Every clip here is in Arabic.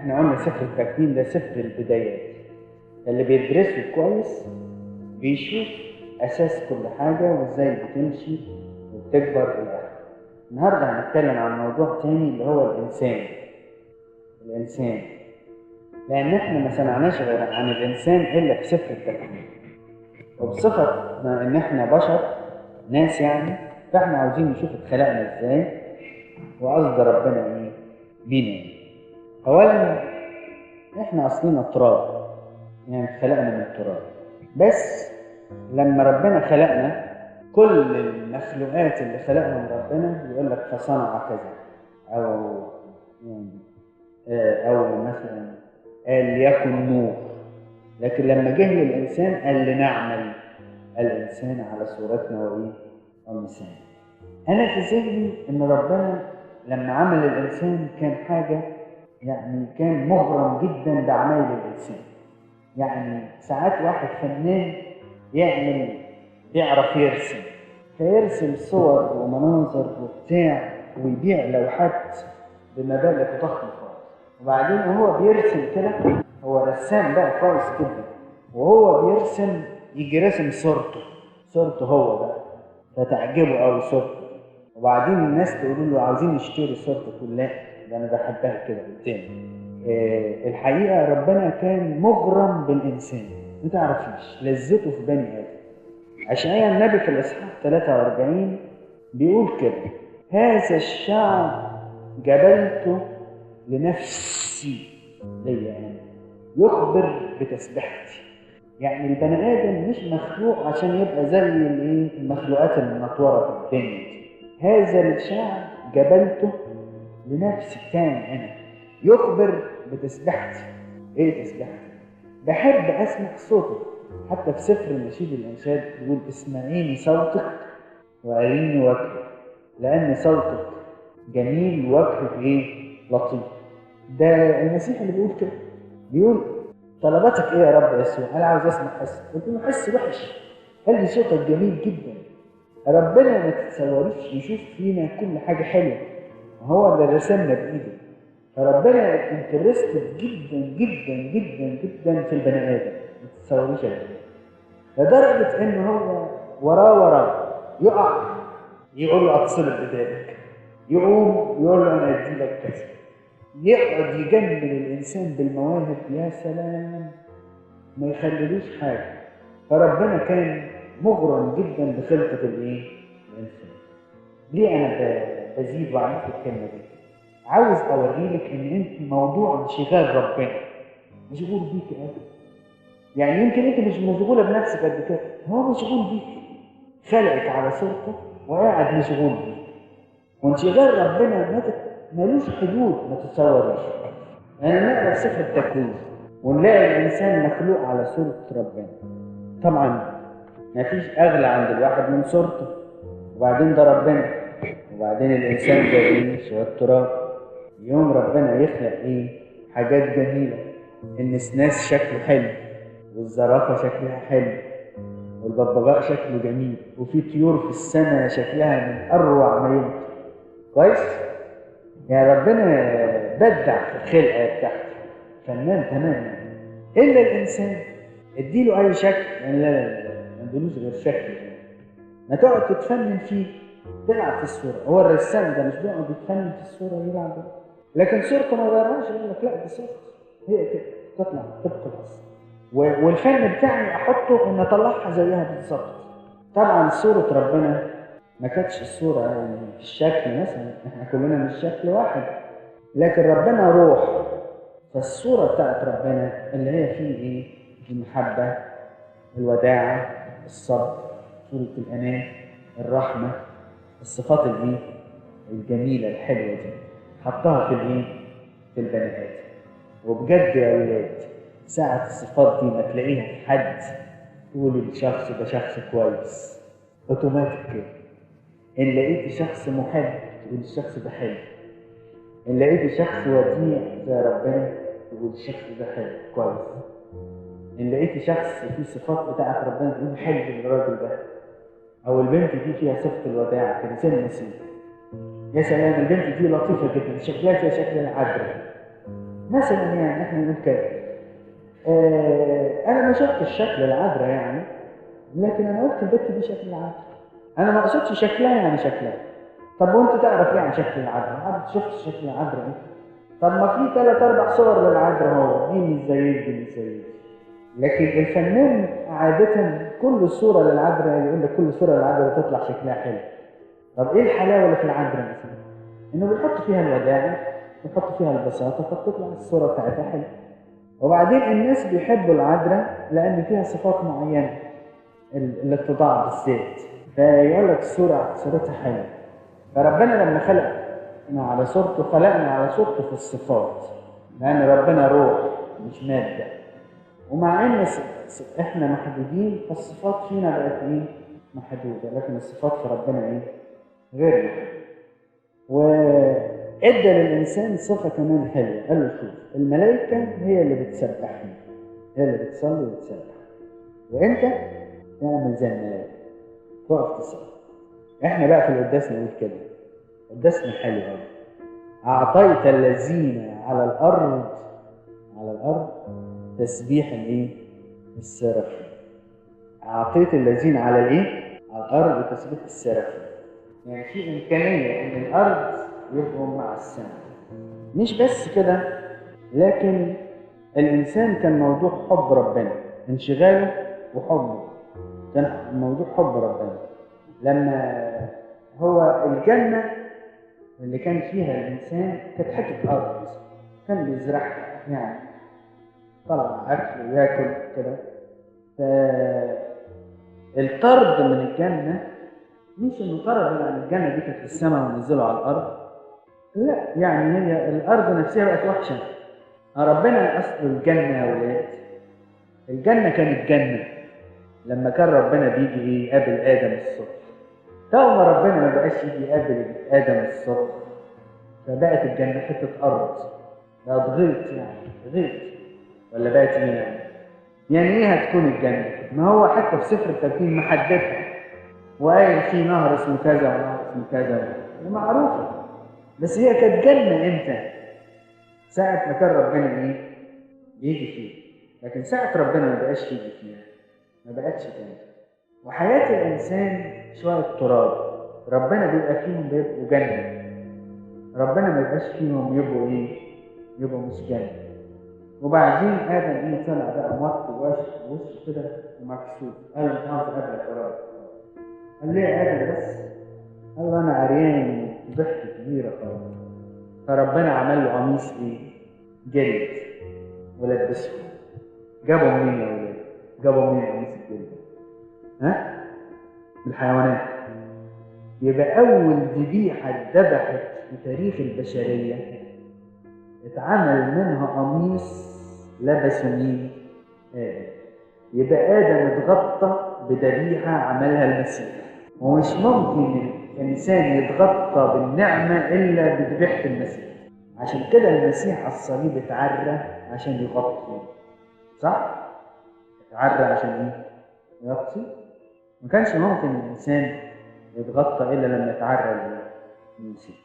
احنا قلنا سفر التكوين ده سفر البدايات، اللي بيدرسه كويس بيشوف اساس كل حاجه وازاي بتمشي وبتكبر الى اخره. النهارده هنتكلم عن موضوع تاني اللي هو الانسان، لان احنا ما سمعناش غير عن الانسان الا في سفر التكوين، وبصفه ان احنا بشر ناس يعني، فاحنا عاوزين نشوف اتخلقنا ازاي وقصد ربنا ايه بينا. اولا احنا اصلنا تراب، يعني اتخلقنا من التراب، بس لما ربنا خلقنا كل المخلوقات اللي خلقها من ربنا يقول لك فصنع كذا، او مثلا قال ليكن نور. لكن لما جه للانسان قال لنعمل الانسان على صورتنا ومثالنا. انا في ذهني ان ربنا لما عمل الانسان كان حاجه، يعني كان مغرم جدا باعمال الانسان. يعني ساعات واحد فنان يعرف يرسم، فيرسم صور ومناظر وبتاع ويبيع لوحات بمبالغ ضخمه خالص، وبعدين وهو بيرسم كده هو رسام بقى كويس جدا، وهو بيرسم يجي رسم صورته هو بقى، فتعجبه قوي صورته، وبعدين الناس تقول له عاوزين نشتري صورته كلها، ده انا بحبها كده قدامي. الحقيقه ربنا كان مغرم بالانسان، ما تعرفيش لذته في بني ادم. اشعياء النبي في الاصحاح 43 بيقول كده: هذا الشعب جبلته لنفسي، ليا انا، يخبر بتسبيحتي. يعني البني ادم مش مخلوق عشان يبقى زي المخلوقات المنطوره في الدنيا دي. هذا الشعب جبلته لنفسي، تاني انا، يخبر بتسبيحتي. ايه تسبيحتي؟ بحب اسمع صوته. حتى في سفر النشيد الانشاد بيقول: اسمعيني صوتك واريني وجهك، لان صوتك جميل وجهك لطيف. ده المسيح اللي بيقول كده، بيقول طلباتك ايه يا رب يسوع؟ انا عاوز اسمع حس. قلت له حس وحش، قال لي صوتك جميل جدا. ربنا ما تتصوريش يشوف فينا كل حاجه حلوه، هو اللي رسمنا بايده. فربنا انترستد جدا جدا جدا جدا في البني ادم، ما تتصوريش لدرجه ان هو وراه يقع يقول له اتصل بذلك، يقوم يقول له انا ادي لك كذا، يقعد يجمل الانسان بالمواهب، يا سلام، ما يخليلوش حاجه. فربنا كان مغرم جدا بخلقه الانسان. ليه انا بزيد وعملت الكلمه دي؟ عاوز اوريلك ان انت موضوع انشغال ربنا مشغول بيك قوي. يعني يمكن انت مش مشغوله بنفسك قد كده، هو مشغول بيك، خلقك على صورته وقاعد مشغول بيك. وانشغال ربنا ملوش حدود، ما تتصوريش. يعني نقرا في سفر التكوين ونلاقي الانسان مخلوق على صوره ربنا. طبعا ما فيش اغلى عند الواحد من صورته، وبعدين ده ربنا، وبعدين الانسان ده شويه تراب. يوم ربنا يخلق حاجات جميله، النسناس شكله حلو، والزرافه شكلها حلو، والببغاء شكله جميل، وفي طيور في السماء شكلها من اروع ما يمكن. كويس؟ يعني ربنا بدع في الخلقه بتاعته، فنان تماما. الا الانسان اديله اي شكل، يعني لا ما اديلوش غير شكل، ما تقعد تتفنن فيه، تلعب في الصوره. هو الرسام ده مش بيقعد يتفنن في الصوره يلعب، لكن صورته ما يغيرهاش، يقول لك لا دي صورتي هي كده تطلع طبق الاصل، والفن بتاعي احطه ان اطلعها زيها بالظبط. طبعا صوره ربنا ما كانتش الصوره في الشكل، مثلا احنا كلنا مش شكل واحد، لكن ربنا روح. فالصوره بتاعت ربنا اللي هي فيه المحبه، الوداعه، الصبر، صوره الامان، الرحمه، الصفات الجميله الحلوه دي، حطها في البني ادم. وبجد يا اولاد ساعة الصفات دي ما تلاقيها في حد تقول الشخص ده شخص كويس، اوتوماتيك كده. ان لقيت شخص محب تقول الشخص ده حلو، ان لقيت شخص وديع زي ربنا تقول الشخص ده حلو كويس، ان لقيت شخص فيه صفات بتاعت ربنا تقول حلو الراجل ده، او البنت دي فيها صفة الوداع كده زي النسيم، يا سلام البنت دي لطيفة جدا، شكلها زي شكل العذراء. مثلا يعني احنا نقول كده. انا ما شفتش شكل العذراء يعني، لكن انا قلت البت دي شكل العذراء. انا ما اقصدش شكلها يعني شكلها. طب وانت تعرف يعني شكل العذراء؟ عاد شفت شكل العذراء ايه؟ طب ما في 3 4 صور للعذراء، هو دي مش زي دي مش زي دي. لكن الفنان عادة كل صورة للعذراء يقول لك كل صورة للعذراء تطلع شكلها حلو. طب ايه الحلاوة اللي في العذراء مثلا؟ انه بيحط فيها الوداع، بيحط فيها البساطة، فبتطلع الصورة بتاعتها حلوة. وبعدين الناس بيحبوا العذراء لأن فيها صفات معينة، الاتضاع بالذات، فيقول لك صورتها حلوة. فربنا لما خلقنا على صورته خلقنا على صورته في الصفات، لأن ربنا روح مش مادة. ومع إن إحنا محدودين، فالصفات فينا بقت إيه؟ محدودة، لكن الصفات في ربنا إيه؟ غير محدودة. وإدى للإنسان صفة كمان حلوة، قال له شوف الملائكة هي اللي بتسبحني، هي اللي بتصلي وتسبح، وأنت تعمل زي الملائكة تقف تصلي. إحنا بقى في القداس نقول كده، قداسنا حلو قوي. أعطيت الذين على الأرض تسبيح الإيه؟ السرافين. أعطيت الذين على الإيه؟ على الأرض تسبيح السرافين. يعني في إمكانية إن الأرض يبقوا مع السماء. مش بس كده، لكن الإنسان كان موضوع حب ربنا، انشغاله وحبه كان موضوع حب ربنا. لما هو الجنة اللي كان فيها الإنسان كانت حتة أرض كان بيزرعها، يعني طلع أكل وياكل كده. فالطرد من الجنة مش إنه طرد عن الجنة دي كانت في السماء ونزلوا على الأرض، لا، يعني هي الأرض نفسها بقت وحشة. ربنا أصل الجنة يا ولاد، الجنة كانت جنة لما كان ربنا بيجي إيه يقابل آدم الصبح. طول ما ربنا ما بقاش يجي يقابل آدم الصبح، فبقت الجنة حتة أرض، بقت غيط، يعني غيط، ولا بقت إيه يعني؟ يعني إيه هتكون الجنة؟ ما هو حتى في سفر التكوين محددها وقايل في نهر اسمه كذا ونهر اسمه كذا، ومعروفة. بس هي كانت جنة إمتى؟ ساعة ما كان ربنا إيه؟ يجي فيه. لكن ساعة ربنا ما بقاش يجي فيها، ما بقتش جنة. وحياة الإنسان شوية تراب، ربنا بيبقى فيهم بيبقوا جنة، ربنا ما يبقاش فيهم يبقوا إيه؟ يبقوا مش جنة. وبعدين آدم إيه طلع بقى موطي وشه كده ومكسوف، قال مش عاوز أقابلك يا رب. قال ليه يا آدم بس؟ قال له أنا عريان وضحك كبيرة خالص. فربنا عمل له قميص إيه؟ جلد ولبسه. جابوا منين يا ولاد؟ جابوا منين قميص الجلد؟ ها؟ الحيوانات. يبقى أول ذبيحة اتذبحت في تاريخ البشرية اتعمل منها قميص لبسه مين؟ آدم. يبقى آدم اتغطى بذبيحة عملها المسيح، ومش ممكن الإنسان يتغطى بالنعمة إلا بذبيحة المسيح. عشان كده المسيح على الصليب اتعرى عشان يغطي، صح؟ اتعرى عشان ايه؟ يغطي. ما كانش ممكن الإنسان يتغطى إلا لما يتعرى المسيح.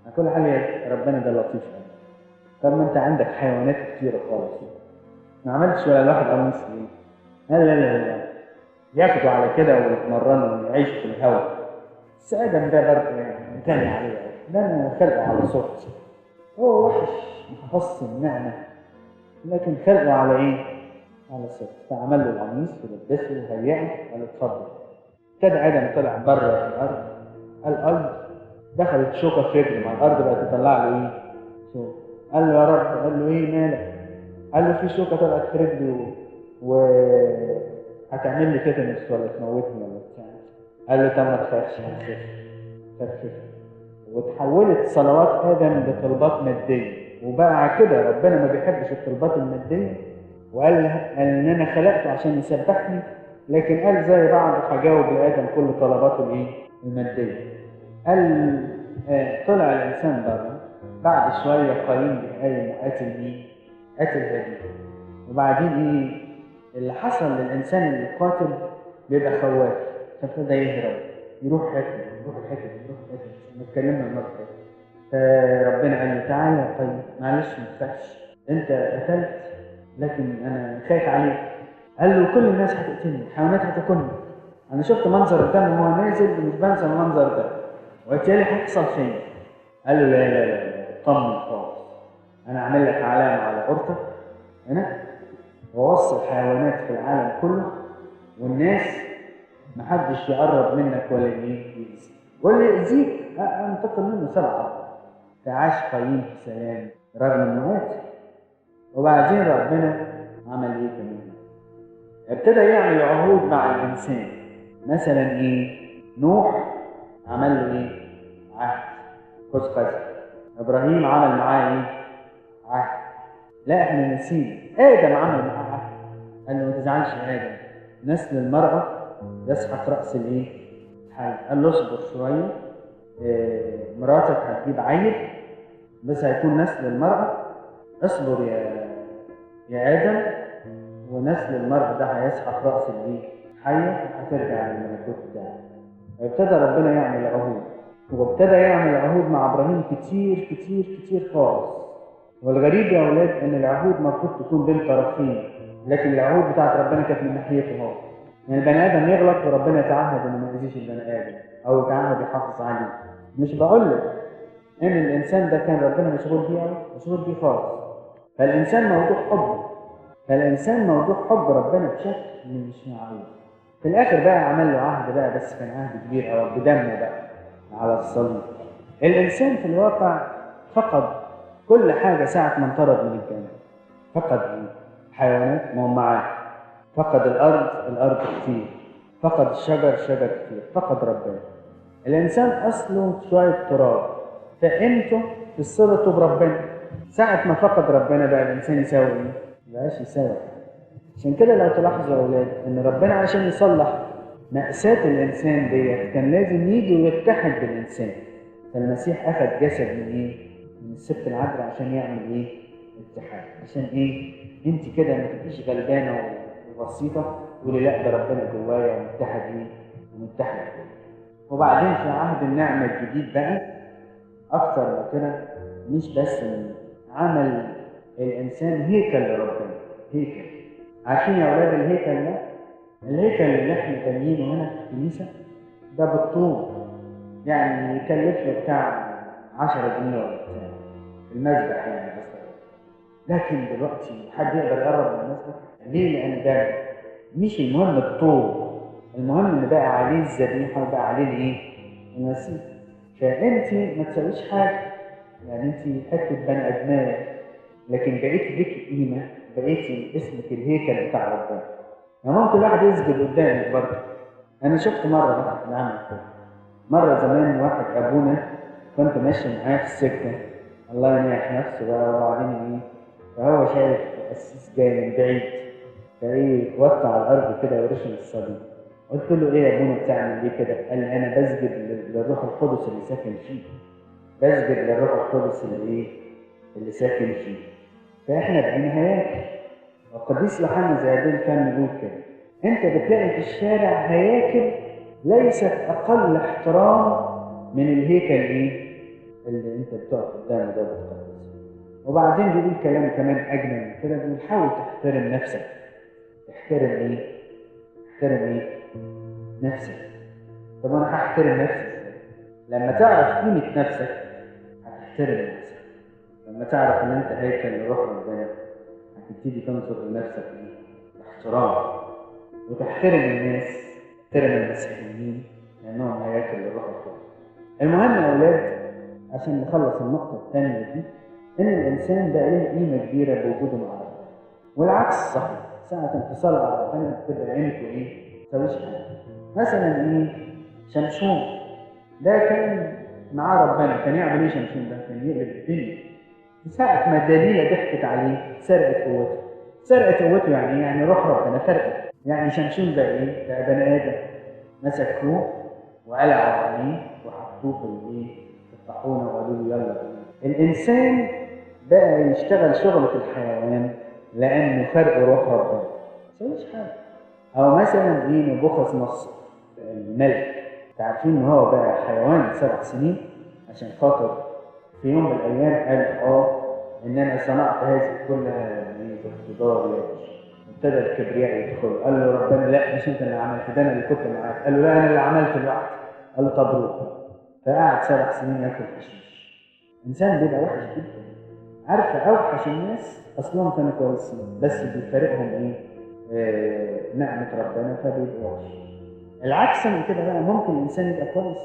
على كل حال ربنا ده لطيف قوي. طب ما أنت عندك حيوانات كتيرة خالص، ما عملتش ولا واحد قميص ليه؟ لا لا لا لا، ياخدوا على كده ويتمرنوا ويعيشوا في الهواء. بس آدم ده برضه يعني متاني عليه، ده أنا خلقه على صورتي، هو وحش محفظ النعمة، لكن خلقه على إيه؟ على صورته. فعمل له القميص ولبسه وهيئه قال اتفضل. كده آدم طلع بره الأرض، الأرض دخلت شوكة في رجله، مع الأرض بقت تطلع له إيه؟ شوكة. قال له يا رب، قال له إيه مالك؟ قال له في شوكة طلعت في رجلي هتعمل لي تيتانوس ولا تموتني ولا بتاع. قال له طب ما تخافش، خف. وتحولت صلوات آدم لطلبات مادية، وبقى كده ربنا ما بيحبش الطلبات المادية، وقال ان انا خلقته عشان يسبحني، لكن قال زي بعض هجاوب لآدم كل طلباته الايه؟ المادية. قال طلع الانسان بره، بعد شوية قايين بيقايم وقاتل مين؟ قاتل هابيل. وبعدين ايه اللي حصل للانسان اللي قاتل؟ بيبقى خواف، فابتدى يهرب، يروح حته، يروح حته، يروح حته. اتكلمنا المره اللي فاتت. فربنا قال له تعالى يا قايين، معلش ما تخافش، انت قتلت لكن انا خايف عليك. قال له كل الناس هتقتلني، الحيوانات هتاكلني، انا شفت منظر الدم وهو نازل ومش بنسى المنظر ده، وبالتالي هيحصل فيا. قال له لا لا لا، طمن خالص، انا اعمل لك علامه على قرطك هنا، ووصي الحيوانات في العالم كله، والناس محدش يقرب منك ولا يأذيك، واللي يأذيك انتقم منه 7. فعاش قايين في سلام رغم انه قاتل. وبعدين ربنا عمل ايه كمان؟ ابتدى يعمل عهود مع الانسان. مثلا ايه؟ نوح عمل له ايه؟ عهد، خذ كذا. ابراهيم عمل معاه ايه؟ عهد. لا احنا نسينا، ادم عمل معاه عهد، قال له ما تزعلش يا ادم، نسل المرأة يسحق رأس الايه؟ الحي. قال له اصبر شوية، مراتك هتجيب عيل بس هيكون نسل المرأة، اصبر يا آدم، ونسل المرأة ده هيسحق رأس الايه؟ الحية، هترجع للملكوت بتاعه. ابتدى ربنا يعمل عهود، وابتدى يعمل عهود مع ابراهيم كتير كتير كتير خالص. والغريب يا اولاد ان العهود المفروض تكون بين طرفين، لكن العهود بتاعت ربنا كانت من ناحيته هو. يعني البني ادم يغلط وربنا يتعهد انه ما يأذيش البني ادم، او يتعهد يحافظ عليه. مش بقول لك ان الانسان ده كان ربنا مشغول بيه قوي، مشغول بيه خالص. فالانسان موضوع حب، فالانسان موضوع حب ربنا بشكل مش معروف. في الاخر بقى عمل له عهد بقى، بس كان عهد كبير قوي بدمه بقى على الصليب. الانسان في الواقع فقد كل حاجه ساعه ما انطرد من الجنه. فقد الحيوانات، ما هو معاه. فقد الارض كتير. فقد الشجر كتير. فقد ربنا. الانسان اصله شويه تراب، فقيمته في صلته بربنا. ساعه ما فقد ربنا بقى الانسان يساوي ايه؟ مبقاش يساوي. عشان كده لو تلاحظوا يا اولاد ان ربنا عشان يصلح مأساة الانسان ديت كان لازم يجي ويتحد بالانسان. فالمسيح اخذ جسد من ايه؟ من الست العذراء عشان يعمل ايه؟ اتحاد. عشان ايه؟ انت كده ما تبقيش غلبانه وبسيطه تقولي لا ده ربنا جوايا ومتحد ايه؟ ومتحد بيه. وبعدين في عهد النعمه الجديد بقى اكتر من كده، مش بس عمل الانسان هيكل لربنا. هيكل، عارفين يا اولاد الهيكل ده؟ الهيكل اللي احنا بانيينه هنا في الكنيسه ده بالطول، يعني يكلف له بتاع 10 جنيه ولا بتاع المذبح يعني بس. لكن دلوقتي حد يقدر يقرب من المذبح؟ ليه؟ لان ده مش المهم الطول، المهم ان بقى عليه الذبيحه وبقى عليه الايه؟ المسيح. فانت ما تسويش حاجه، يعني انت حته بني ادميه، لكن بقيتي ليكي قيمه، بقيتي اسمك الهيكل بتاع ربنا. يعني ممكن واحد يسجد قدامك برضه. انا شفت مره واحد عمل كده. مره زمان واحد ابونا كنت ماشي معاه في السكه، الله ينيح نفسه بقى، وبعدين ايه؟ فهو شايف قسيس جاي من بعيد، فايه وقع على الارض كده ورشم الصليب. قلت له ايه يا ابونا بتعمل ليه كده؟ قال لي انا بسجد للروح القدس اللي ساكن فيه. بسجد للروح القدس اللي ساكن فيه. فاحنا بقينا هياكل. والقديس يوحنا زيادين كان يقول كده: انت بتلاقي في الشارع هياكل ليست اقل احترام من الهيكل ايه؟ اللي انت بتقف قدامه ده بتقدسه. وبعدين بيقول كلام كمان اجمل من كده، بيقول حاول تحترم نفسك. تحترم ايه؟ تحترم ايه؟ نفسك. طب انا هحترم نفسي ازاي؟ لما تعرف قيمة نفسك هتحترم نفسك. لما تعرف ان انت هيكل لروح ربنا هتبتدي تنظر لنفسك ايه؟ باحترام، وتحترم الناس، تحترم المسيحيين لانهم هياكل لروح القدس. المهم يا اولاد عشان نخلص النقطة الثانية دي، ان الانسان ده له قيمة كبيرة بوجوده مع ربنا. والعكس صحيح، ساعة انفصال على ربنا بتبقى قيمته ايه؟ ما تساويش حاجة. مثلا ايه؟ شمشون ده كان مع ربنا، كان يعمل ايه شمشون ده؟ كان يقلب الدنيا. ساعة ما الدليلة ضحكت عليه سرقت قوته. سرقت قوته يعني يعني روح ربنا فرقت. يعني شمشون ده ايه؟ ده بني ادم مسكوه وقلعوا عليه وحطوه في الايه؟ في الطاحونه وقالوا له يلا بينا. الانسان بقى يشتغل شغلة الحيوان لانه فرق روح ربنا. ما تسويش حاجة. او مثلا ايه؟ نبوخذ نصر الملك، عارفين ان هو بقى حيوان 7 سنين عشان خاطر في في يوم من الايام قال ان انا صنعت هذه كلها باقتدار يدي. ابتدى الكبرياء يدخل، قال له ربنا لا مش انت اللي عملت ده، انا اللي كنت معاك. قال له لا انا اللي عملت لوحدي. قال له طب روح. فقعد 7 سنين ياكل حشيش. انسان بيبقى وحش جدا. عارفه اوحش الناس اصلهم كانوا كويسين بس بيفارقهم نعمه ربنا فبيبقوا وحش. العكس من كده بقى، ممكن الانسان يبقى كويس.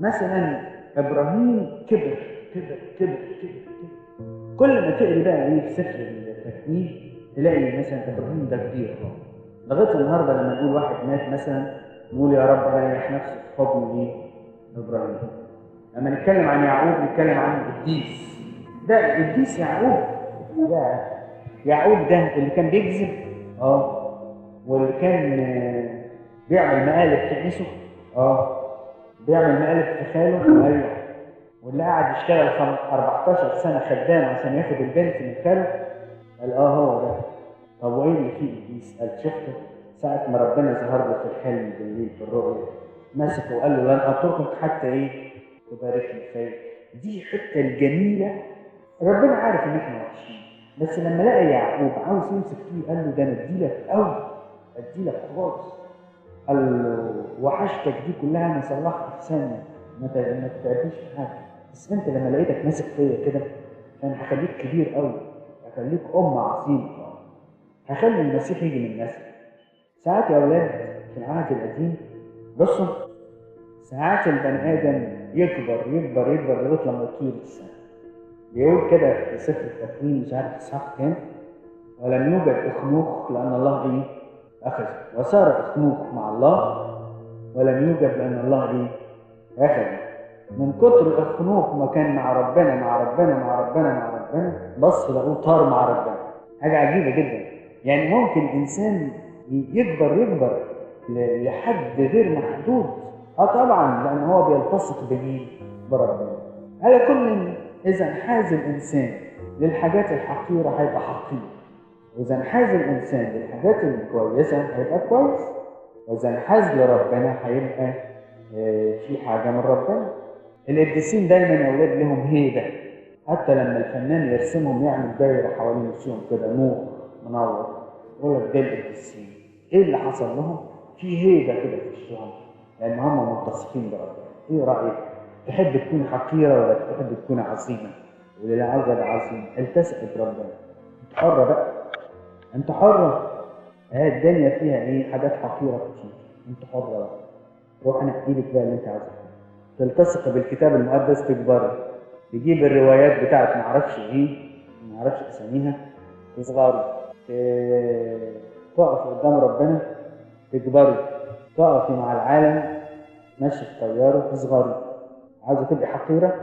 مثلا ابراهيم كبر كبر كبر كبر كبر. كل ما تقري بقى في سفر التكوين تلاقي مثلا ابراهيم ده كبير لغايه النهارده لما نقول واحد مات مثلا نقول يا رب ريح نفسه في حضن ابراهيم. لما نتكلم عن يعقوب نتكلم عن القديس. ده القديس يعقوب. يعقوب ده اللي كان بيكذب واللي كان بيعمل مقالب في عيسو بيعمل مقالب في خاله ايوه، واللي قاعد يشتغل 14 سنه خدام عشان ياخد البنت من خاله. قال هو ده. طب وايه اللي فيه ابليس؟ قال شفته ساعه ما ربنا ظهر له في الحلم بالليل في الرؤيا مسكه وقال له لن اتركك حتى تباركني فيا. دي الحته الجميله. ربنا عارف ان احنا وحشين بس لما لقى يعقوب عاوز يمسك فيه قال له ده انا اديلك اديلك خالص. قال له وحشتك دي كلها انا صلحت في ثانيه ما تتعبنيش في حاجه، بس انت لما لقيتك ماسك فيا كده فانا هخليك كبير قوي، هخليك عظيمه، هخلي المسيح يجي من نسلك. ساعات يا اولاد في العهد القديم بصوا ساعات البني ادم يكبر يكبر يكبر لغايه لما يطير السنه. بيقول كده في سفر التكوين مش عارف اصحاح كام، ولم يوجد اخنوخ لان الله اخذه، وصار اخنوخ مع الله ولم يوجد لان الله اخذه. من كتر اخنوخ ما كان مع ربنا مع ربنا مع ربنا مع ربنا بص لقوه طار مع ربنا. حاجه عجيبه جدا. يعني ممكن انسان يكبر لحد غير محدود طبعا لان هو بيلتصق بمين؟ بربنا. على كل اذا انحاز الانسان للحاجات الحقيره هيبقى حقير، واذا انحاز الانسان للحاجات الكويسه هيبقى كويس، واذا انحاز لربنا هيبقى في حاجه من ربنا. القديسين دايما يا اولاد لهم هيبه، حتى لما الفنان يرسمهم يعمل دايره حوالين وشهم كده نور منور يقول لك ده القديسين. ايه اللي حصل لهم؟ في هيبه كده في وشهم لان هم ملتصقين بربنا. ايه رايك؟ تحب تكون حقيره ولا تحب تكون عظيمه؟ واللي لا عاوز عظيم التصق بربنا. انت حره بقى، انت حره. الدنيا فيها حاجات حقيره كتير، انت حره بقى. روح نحكي لك بقى اللي انت عاوزه. تلتصق بالكتاب المقدس تكبري، تجيب الروايات بتاعت معرفش اساميها تصغري، تقف قدام ربنا تكبري، تقفي مع العالم ماشي في طياره تصغري. عاوزه تبقي حقيره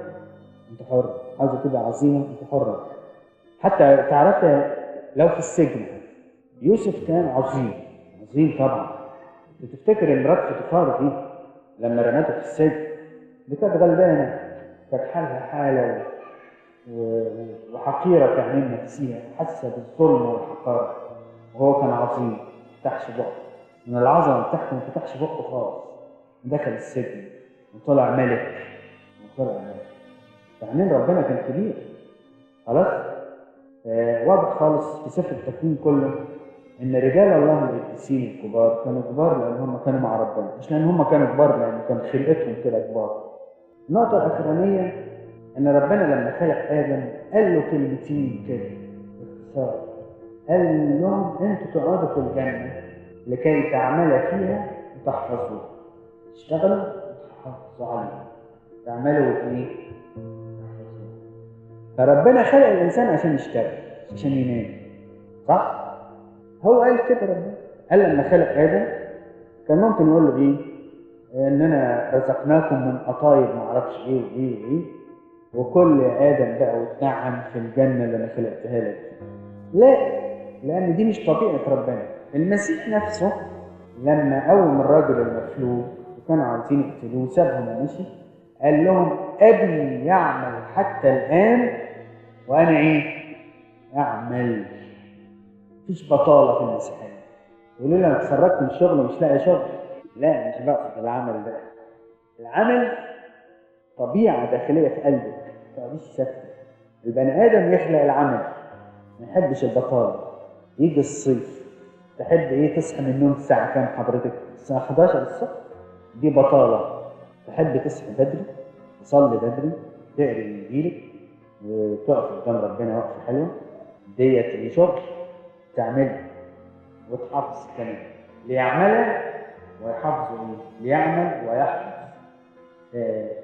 انت حره، عاوزه تبقي عظيمه انت حره. حتى تعرفي لو في السجن يوسف كان عظيم طبعا. تفتكر ان مرات فوتيفار دي لما رمته في السجن دي كانت غلبانه، كانت حالها حاله وحقيره في عينين نفسها، حاسه بالظلم والحقاره، وهو كان عظيم ما فتحش بقه. من العظمه بتاعته ما فتحش بقه خالص، دخل السجن وطلع ملك في عينين ربنا كان كبير خلاص. واضح خالص في سفر التكوين كله ان رجال الله القديسين الكبار كانوا كبار لان هم كانوا مع ربنا، مش لان هم كانوا كبار لان كان خلقتهم كده كبار. النقطه الاخرانيه ان ربنا لما خلق ادم قال له كلمتين كده باختصار، قال لهم انتوا تقعدوا في الجنه لكي تعمل فيها وتحفظوها، تشتغلوا وتحافظوا عليها، تعملوا فربنا خلق الانسان عشان يشتغل عشان ينام، صح؟ هو قال كده ربنا. قال لما خلق ادم كان ممكن يقول له اننا رزقناكم من قطايب ما اعرفش وايه وكل ادم بقى واتنعم في الجنه اللي انا خلقتها لك. لا، لان دي مش طبيعه ربنا. المسيح نفسه لما قوم الراجل المفلوج وكانوا عايزين يقتلوه سابهم ومشي، قال لهم ابني يعمل حتى الان وانا اعمل. مفيش بطاله في المسيحيه. يقولوا لي انا اتخرجت من الشغل ومش لاقي شغل. لا، مش بقصد العمل ده. العمل طبيعه داخليه في قلبك، تقعديش ساكتة. البني آدم يخلق العمل، ما يحبش البطالة. يجي الصيف تحب إيه؟ تصحى من النوم الساعة كام حضرتك؟ الساعة 11 الصبح، دي بطالة. تحب تصحى بدري، تصلي بدري، تقري إنجيلك، وتقف قدام ربنا وقفة حلوة، ديت شغل تعمله وتحافظ كمان. ليعمل ويحافظ إيه؟ ليعمل ويحفظ.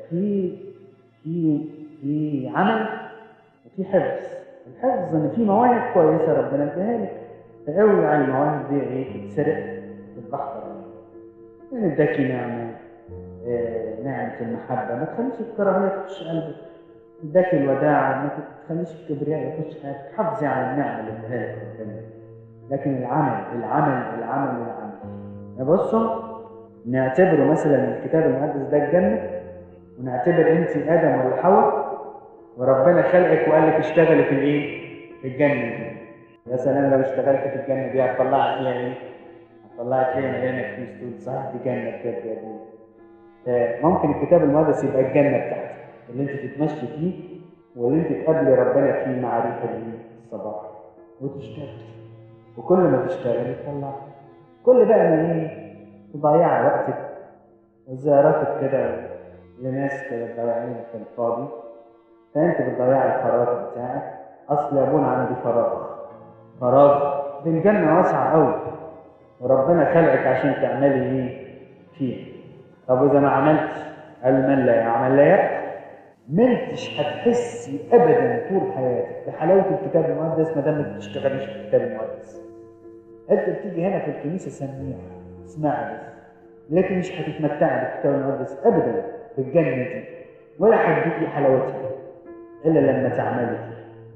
في في في عمل وفي حفظ. الحفظ ان في مواهب كويسه ربنا اداها لك، تقوي على المواهب دي ايه؟ تتسرق في البحر. يعني اداكي نعمه، نعمه المحبه، ما تخليش الكراهيه تخش قلبك. اداكي الوداعه، ما تخليش الكبرياء يخش قلبك. حافظي على النعمه اللي اداها لك ربنا. لكن العمل العمل العمل العمل. بصوا، نعتبره مثلا الكتاب المقدس ده الجنه، ونعتبر انت ادم ولا حواء، وربنا خلقك وقال لك اشتغلي في الايه؟ في الجنه دي. يا سلام لو اشتغلت في الجنه دي، هتطلعك فيها ايه؟ هتطلعك فيها مليانه فلوس، تقول صحيح دي جنه بجد يا ابني. ممكن الكتاب المقدس يبقى الجنه بتاعتك اللي انت تتمشي فيه، واللي انت تقابلي ربنا فيه معرفه الصباح وتشتغل. وكل ما تشتغلي تطلع. كل بقى ما ايه؟ تضيعي وقتك وزياراتك كده لناس كده تضيعينها في الفاضي، فانت بتضيعي الفراغ بتاعك. اصل يا ابونا عندي فراغ. دي الجنه واسعه قوي، وربنا خلقك عشان تعملي ايه فيها. طب واذا ما عملتش، قال من لا يعمل لا يأكل. منتش هتحسي ابدا طول حياتك بحلاوه الكتاب المقدس ما دام ما بتشتغليش في الكتاب المقدس. انت بتيجي هنا في الكنيسه سميعه، اسمعي بس، لكن مش هتتمتعي بالكتاب المقدس ابدا بالجنه دي، ولا هتدوقي حلاوتها الا لما تعملي.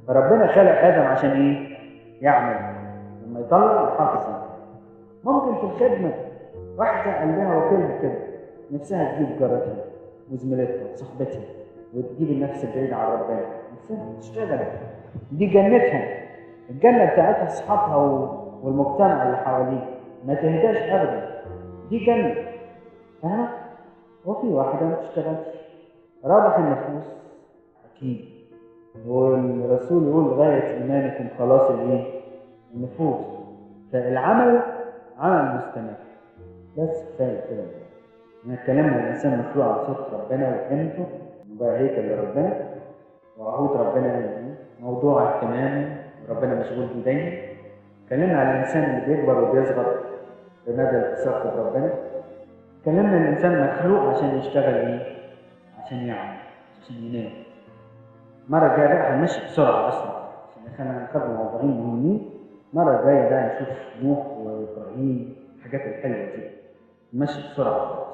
فربنا خلق ادم عشان ايه؟ يعمل. لما يطلع يحافظ. ممكن في الخدمه واحده قلبها وكيلها كده، نفسها تجيب جارتها وزميلتها وصاحبتها وتجيب النفس البعيده عن ربنا، نفسها تشتغل. دي جنتها، الجنه بتاعتها اصحابها والمجتمع اللي حواليه. ما تهداش ابدا، دي جنه. ها؟ وفي واحده ما تشتغلش، رابح النفوس اكيد. والرسول يقول غاية إيمانكم خلاص النفوس. فالعمل عمل مستمر. بس كفاية كده. احنا اتكلمنا عن الإنسان مخلوق على صورة ربنا وقيمته، وبقى هيكل لربنا، وعهود ربنا موضوع اهتمامه، وربنا مشغول بيه دايما. اتكلمنا عن الإنسان اللي بيكبر وبيصغر بمدى التصاق بربنا. اتكلمنا عن الإنسان مخلوق عشان يشتغل عشان يعمل، عشان ينام. المرة الجاية بقى هنمشي بسرعة أسرع، عشان احنا هناخد موضوعين مهمين. المرة الجاية بقى نشوف نوح وإبراهيم، الحاجات الحلوة دي. نمشي بسرعة خالص.